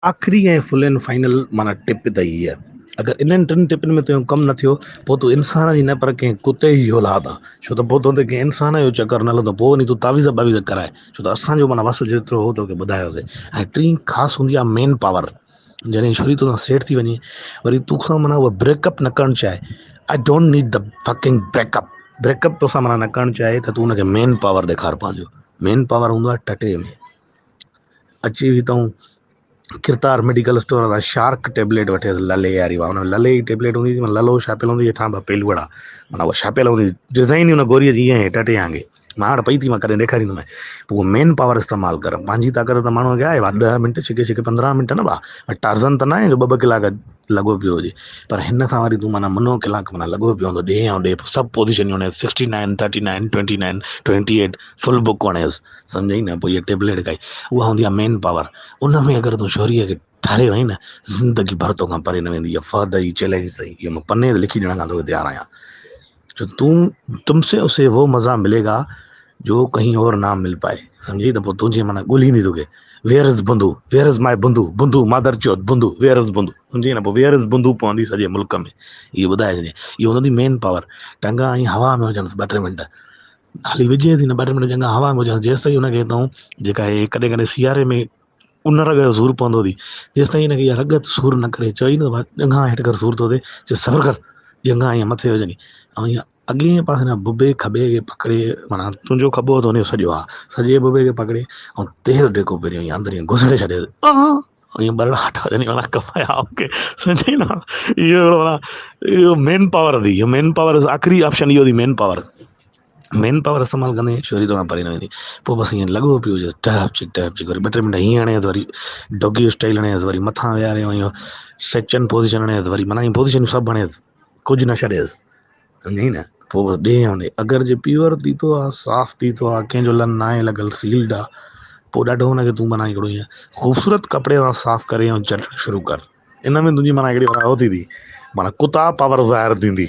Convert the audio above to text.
आख़िरी ऐं full and final माना टिप त ई आहे। अगरि इन्हनि टिनि टिपनि में तुंहिंजो कमु न थियो पोइ तूं इंसान जी न पर कंहिं कुते जी औलाद आहे। छो त पोइ तोते कंहिं इंसान जो चकर न हलंदो, पोइ वञी तूं तावीज़ बावीज़ कराए। छो त असांजो माना वस जेतिरो हो तोखे ॿुधायोसीं। ऐं टीं ख़ासि हूंदी आहे मेन पावर। जॾहिं छोरी तोसां सेट थी वञे वरी तोखां माना उहा ब्रेकअप न करणु चाहे। I don't need the fucking breakup. Breakup तोसां माना न करणु चाहे त तूं हुनखे मेन पावर ॾेखार पंहिंजो। मेन पावर हूंदो आहे टटे में। अची बि अथऊं किरतार मेडिकल स्टोर वारा शार्क टेबलेट वठे लले वारी हुन लले जी टेबलेट हूंदी हुई। ललो छापियल हूंदी हेठां ॿ पेलूड़ा माना उहा छापियल हूंदी डिज़ाइन हुन गोरीअ जी ईअं टटे वांगे। मां हाणे पई थी मां कॾहिं ॾेखारींदोमांइ। पोइ मेन पावर इस्तेमालु कर। पंहिंजी ताक़त त माण्हूअ खे आहे 10 मिंट छिके छिके 15 मिंट न भाउ टार्ज़न त न आहे जो 2 कलाक लॻो पियो हुजे। पर हिन सां वरी तूं माना मुनो कलाक माना लॻो पियो हूंदो ॾे ऐं ॾे सभु पोज़ीशन वणे 69 39 29 28 फुल बुक वणेसि सम्झई न। पोइ इहा टेबलेट खाई उहा हूंदी आहे मेन पावर। उन में अगरि तूं छोरीअ खे ठारे वई न ज़िंदगी भर तोखां परे न वेंदी। फर्द ई चैलेंज सही इहो मां पने ते लिखी ॾियण खां तोखे तयारु आहियां। जो तुमसे उसे वो मज़ा मिलेगा जो कहीं और ना मिल पाए। सम्झी त पोइ तुंहिंजी माना ॻोल्हींदी तोखे where is Bundu where is माए बुंदू बुंदू मादर चौथ बुंदू वेयर इज़ बुंदू। सम्झी न। पोइ वेयर इज़ बुंदू पवंदी सॼे मुल्क में। इहो ॿुधाए छॾियईं। इहो हूंदी मेन पावर। टंगा ऐं हवा में हुजनि 2-3 मिंट हाली विझे थी न 2-3 मिंट चङा हवा में हुजनि जेसि ताईं हुनखे हितां जेका आहे कॾहिं कॾहिं सियारे में उन रग जो सूरु पवंदो अथई जेसि ताईं हिनखे इहा रगत सूरु न करे चई न ॼंघा हेठि कर सूरु थो थिए चए सब्र कर ॼंघा ईअं मथे विझंदी ऐं ईअं अॻे पासे न बुबे खॿे खे पकिड़े माना तुंहिंजो खॿो त हुनजो सॼो आहे सॼे बुबे खे पकिड़े ऐं तेज़ टेको पहिरियों ईअं अंदरि ईअं घुसड़े छॾे ईअं बरड़ाहट वञी माना कमाया ओके सम्झी न। इहो माना इहो मेन पावर थी। इहो मेन पावर आख़िरी ऑप्शन इहो थी मेन पावर। मेन पावर इस्तेमालु कंदे छोरी तोखां परे न वेंदी। पोइ बसि ईअं लॻो पियो हुजे टहप चिक वरी 2-3 मिंट हीअं हणेसि वरी डॉगी स्टाइल हणेसि वरी मथां विहारे इहो सेक्शन पोज़ीशन हणेसि वरी माना पोज़ीशन सभु हणेसि कुझु न छॾेसि सम्झी न। पोइ बसि ॾे ऐं अगरि जे प्योर थी थो आहे साफ़ थी थो आहे कंहिंजो लन न आहे लॻल सील्ड आहे पोइ ॾाढो हुनखे तूं माना हिकिड़ो ईअं ख़ूबसूरत कपिड़े सां साफ़ करे ऐं चटणु शुरू कर। इन में तुंहिंजी माना हिकिड़ी माना हो थींदी माना कुता पावर ज़ाहिर थींदी।